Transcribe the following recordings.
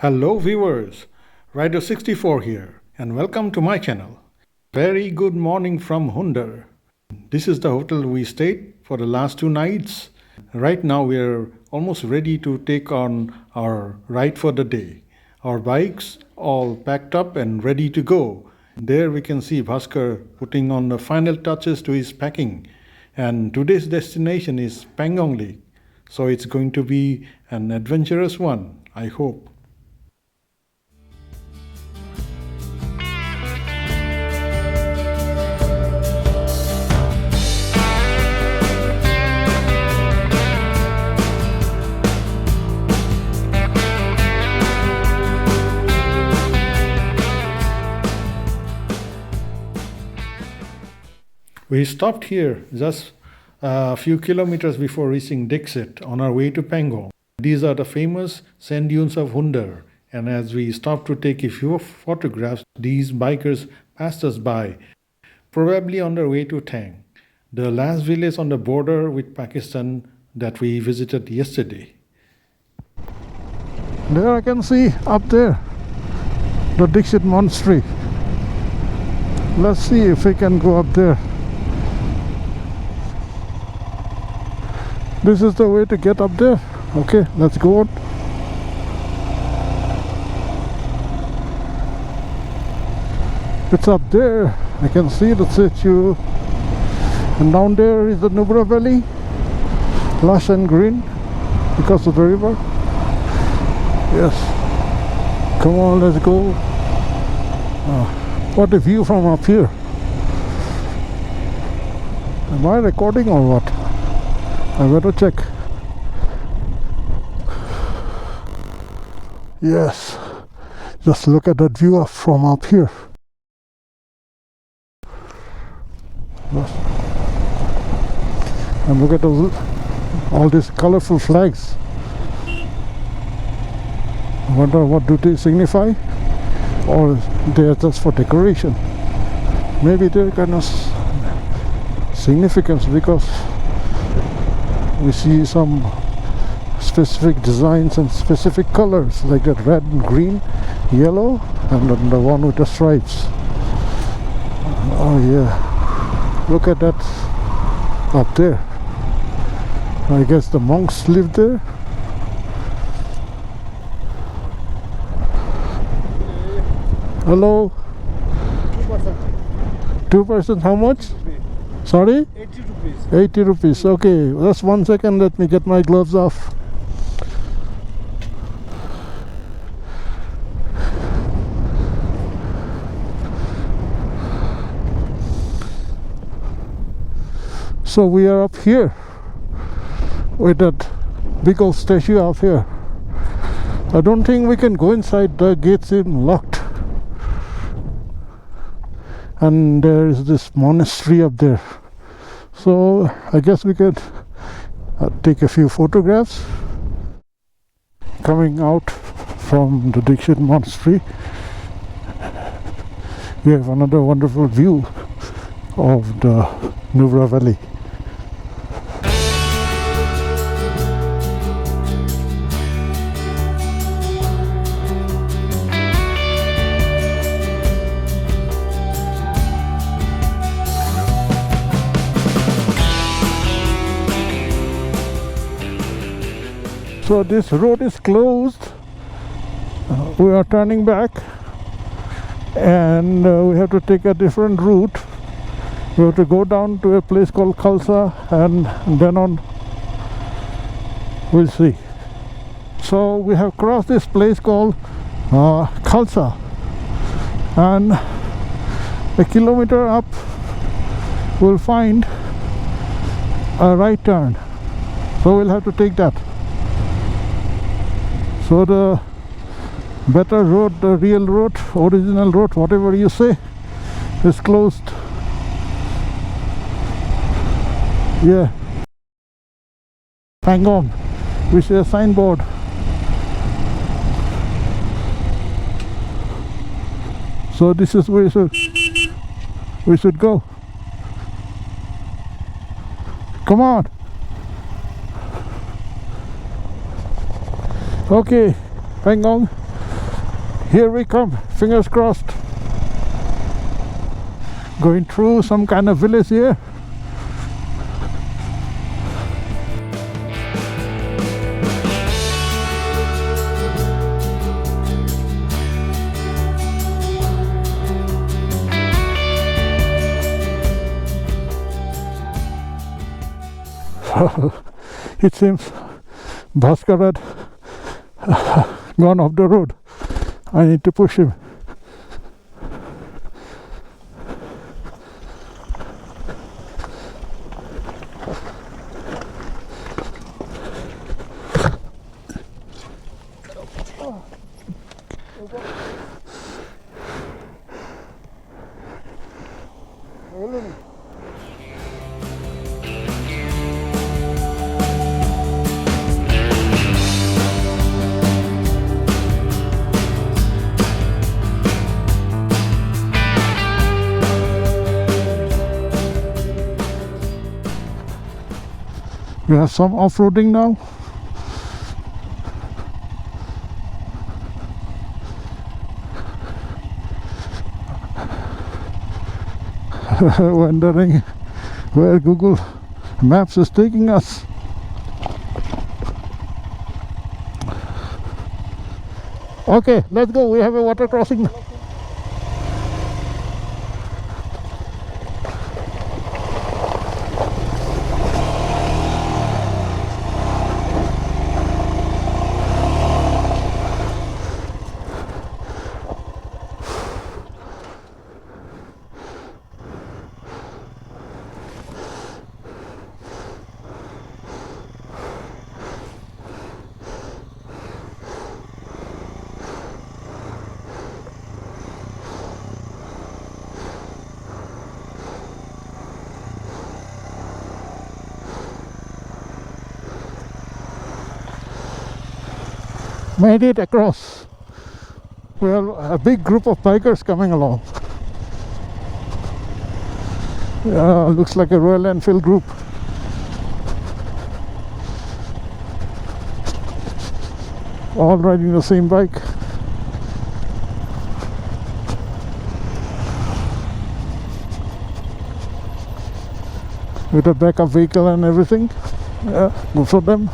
Hello viewers, Rider 64 here and welcome to my channel. Very good morning from Hundar. This is the hotel we stayed for the last 2 nights. Right now we are almost ready to take on our ride for the day. Our bikes all packed up and ready to go. There we can see Bhaskar putting on the final touches to his packing. And today's destination is Pangong Lake. So it's going to be an adventurous one, I hope. We stopped here just a few kilometers before reaching Diksit on our way to Pangong. These are the famous sand dunes of Hundar, and as we stopped to take a few photographs, these bikers passed us by, probably on their way to Thang, the last village on the border with Pakistan that we visited yesterday. There I can see up there the Diksit monastery. Let's see if we can go up there. This is the way to get up there. Okay, let's go on. It's up there. I can see the statue. And down there is the Nubra Valley, lush and green because of the river. Yes. Come on, let's go. What a view from up here. Am I recording or what? I better check. Yes, just look at that view from up here. And look at all these colorful flags. I wonder what do they signify? Or they are just for decoration? Maybe they're kind of significance because we see some specific designs and specific colors like that red and green, yellow, and then the one with the stripes. Oh yeah, look at that up there. I guess the monks live there. Hello. 2%. How much? Sorry? 80 rupees. 80 rupees. Okay, just 1 second, let me get my gloves off. So we are up here with that big old statue up here. I don't think we can go inside, the gates are locked. And there is this monastery up there, so I guess we could take a few photographs. Coming out from the Diksit monastery, we have another wonderful view of the Nubra Valley. So this road is closed. We are turning back and we have to take a different route. We have to go down to a place called Khalsa and then on we'll see. So we have crossed this place called Khalsa, and a kilometer up we'll find a right turn, so we'll have to take that. So the better road, the real road, original road, whatever you say, is closed. Yeah. Pangong. We see a signboard. So this is where we should go. Come on. Okay, Pangong. Here we come, fingers crossed. Going through some kind of village here. It seems Bhaskar had gone off the road. I need to push him. We have some off-roading now. Wondering where Google Maps is taking us. Okay, let's go. We have a water crossing now. Made it across. Well, a big group of bikers coming along. Looks like a Royal Enfield group. All riding the same bike. With a backup vehicle and everything. Yeah, good for them.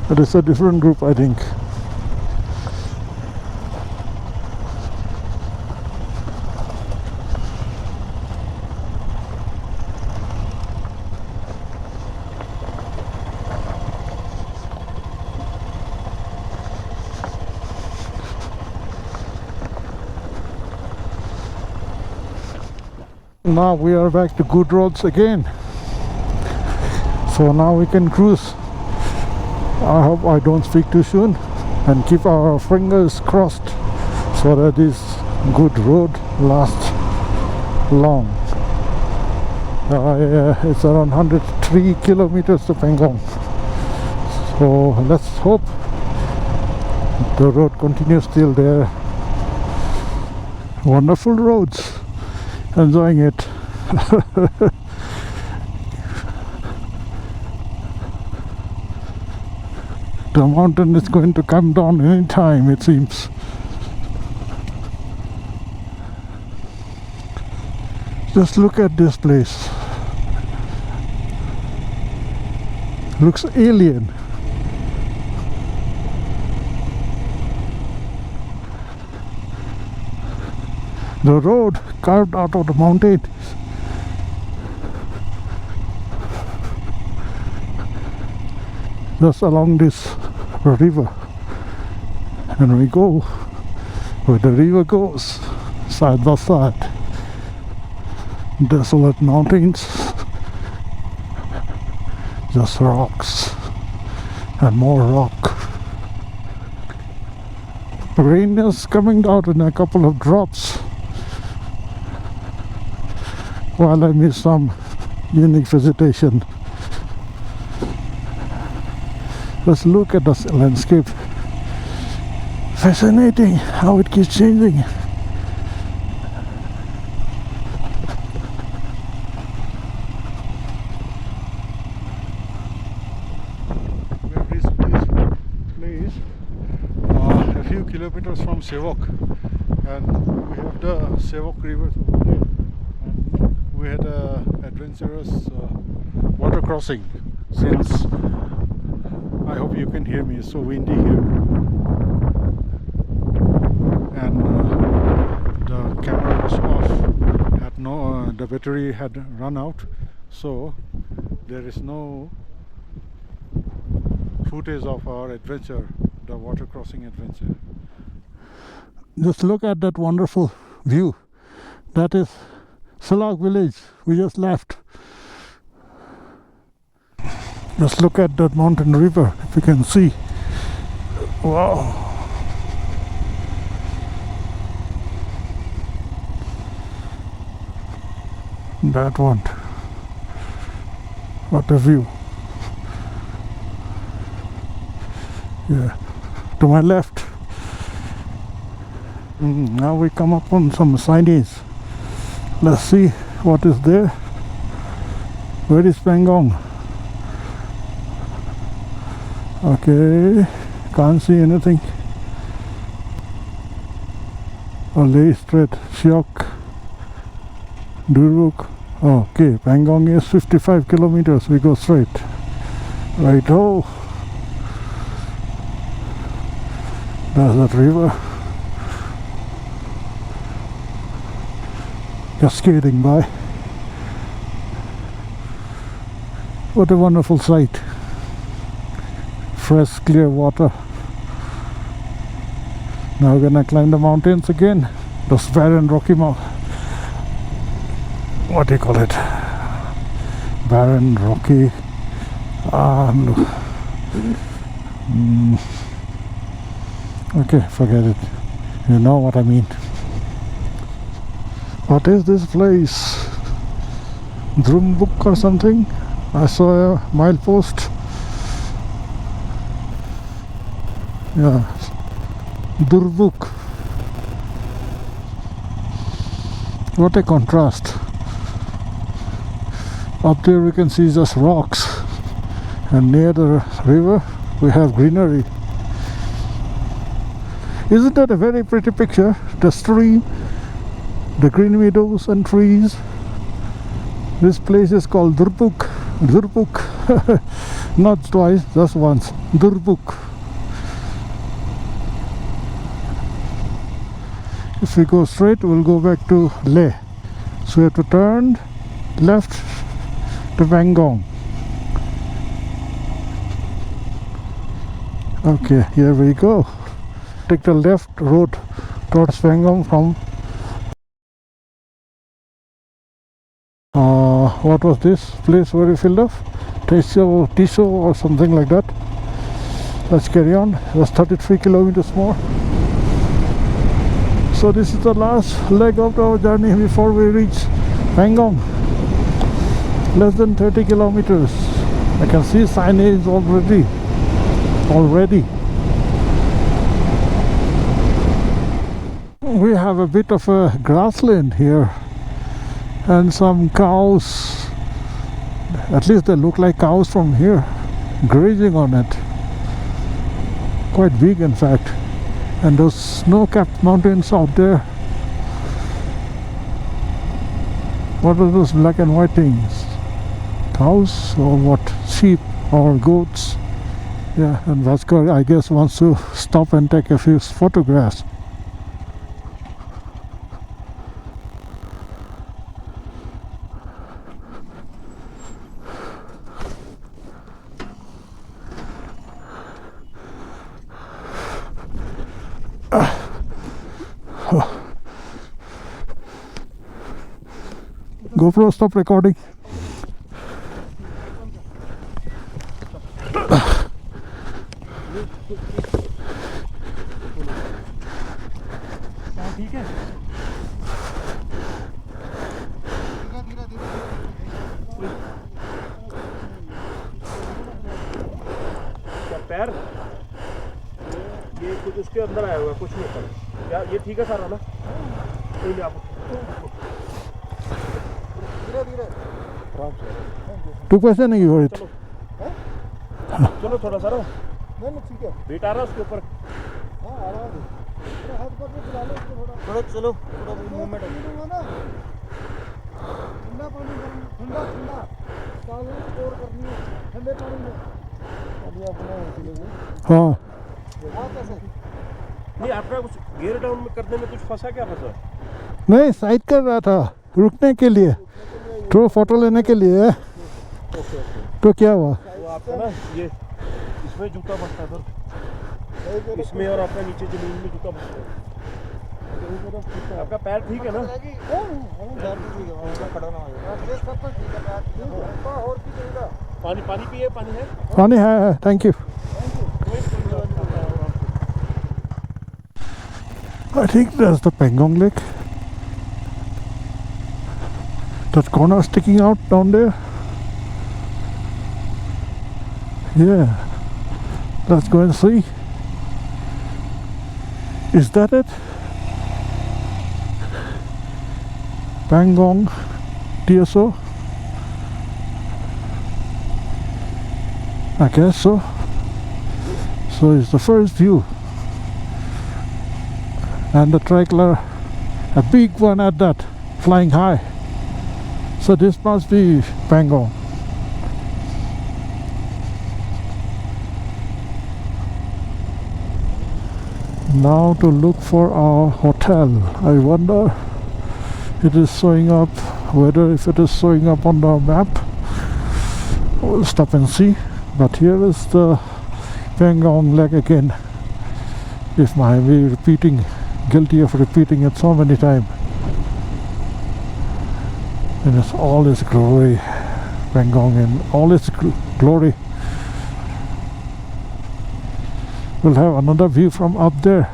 But it's a different group, I think. Now we are back to good roads again. So now we can cruise. I hope I don't speak too soon, and keep our fingers crossed so that this good road lasts long. It's around 103 kilometers to Pangong, so let's hope the road continues till there. Wonderful roads, enjoying it. The mountain is going to come down any time, it seems. Just look at this place. Looks alien. The road carved out of the mountain. Just along this river, and we go where the river goes, side by side. Desolate mountains, just rocks and more rock. Rain is coming down in a couple of drops, while I miss some unique vegetation. Let's look at the landscape. Fascinating how it keeps changing. We have reached this place a few kilometers from Shyok, and we have the Shyok River over there, and we had a adventurous water crossing. Since I hope you can hear me, it's so windy here, and the camera was off, had no the battery had run out, so there is no footage of our adventure, the water crossing adventure. Just look at that wonderful view. That is Ladakh village we just left. Just look at that mountain river, if you can see. Wow. That one. What a view. Yeah. To my left. Now we come up on some signage. Let's see what is there. Where is Pangong? Okay, can't see anything. Lay straight, Shyok River. Okay, Pangong is 55 kilometers. We go straight. Right, oh, that's that river. Cascading by. What a wonderful sight. Fresh, clear water. Now we're gonna climb the mountains again. Those barren rocky what do you call it? Barren rocky. Okay, forget it. You know what I mean. What is this place? Drumbuk or something? I saw a milepost. Yeah, Durbuk. What a contrast. Up there we can see just rocks, and near the river we have greenery. Isn't that a very pretty picture? The stream, the green meadows and trees. This place is called Durbuk. Durbuk. Not twice, just once. Durbuk. If we go straight, we'll go back to Leh. So we have to turn left to Pangong. Okay, here we go. Take the left road towards Pangong from what was this place where we filled up? Tiso or something like that. Let's carry on. That's 33 kilometers more. So this is the last leg of our journey before we reach Pangong. Less than 30 kilometers. I can see signage already. We have a bit of a grassland here and some cows. At least they look like cows from here, grazing on it. Quite big, in fact. And those snow-capped mountains out there. What are those black and white things? Cows or what? Sheep or goats? Yeah, and Vaskar, I guess, wants to stop and take a few photographs. GoPro, stop recording. ये कुछ उसके अंदर आया हुआ है, कुछ नहीं होता क्या? ये ठीक है सारा ना? कोई नहीं, आप धीरे धीरे आराम से। टू पैसे नहीं हो चलो चलो थोड़ा सा नहीं ठीक है। वेट आ रहा है उसके ऊपर। हाँ आ रहा है, थोड़ा हाथ पर चला लो इसको, थोड़ा चलो, थोड़ा मूवमेंट है ना। ठंडा पानी गर्म, ठंडा ठंडा साल और करनी है ठंडे पानी में। अभी अपना हाँ कैसे नहीं, आपका कुछ गियर डाउन में करने में कुछ फंसा, क्या फंसा? नहीं, साइड कर रहा था रुकने के लिए, तो फोटो लेने के लिए। ओके तो क्या हुआ? तो आपका ना ये इसमें जूता फंसता है सर, इसमें और आपका नीचे जमीन में जूता फंसता है। आपका पैर ठीक है ना? पानी पानी पिए, पानी है? पानी है, thank you. I think that's the Pangong Lake. That corner sticking out down there. Yeah, let's go and see. Is that it? Pangong Tso? I guess so. So it's the first view. And the tricolor, a big one at that, flying high. So this must be Pangong. Now to look for our hotel. I wonder it is showing up, whether if it is showing up on the map. We'll stop and see. But here is the Pangong Lake again. If I be repeating, guilty of repeating it so many times. And it's all its glory, Pangong in all its glory. We'll have another view from up there.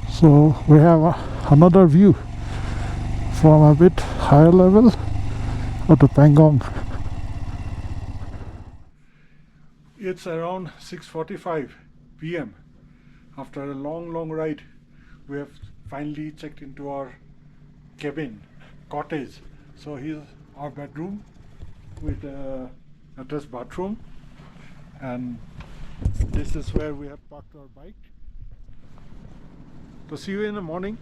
So we have another view from a bit higher level of the Pangong. It's around 6:45 p.m. After a long ride, we have finally checked into our cabin, cottage. So here's our bedroom with attached bathroom, and this is where we have parked our bike. So see you in the morning.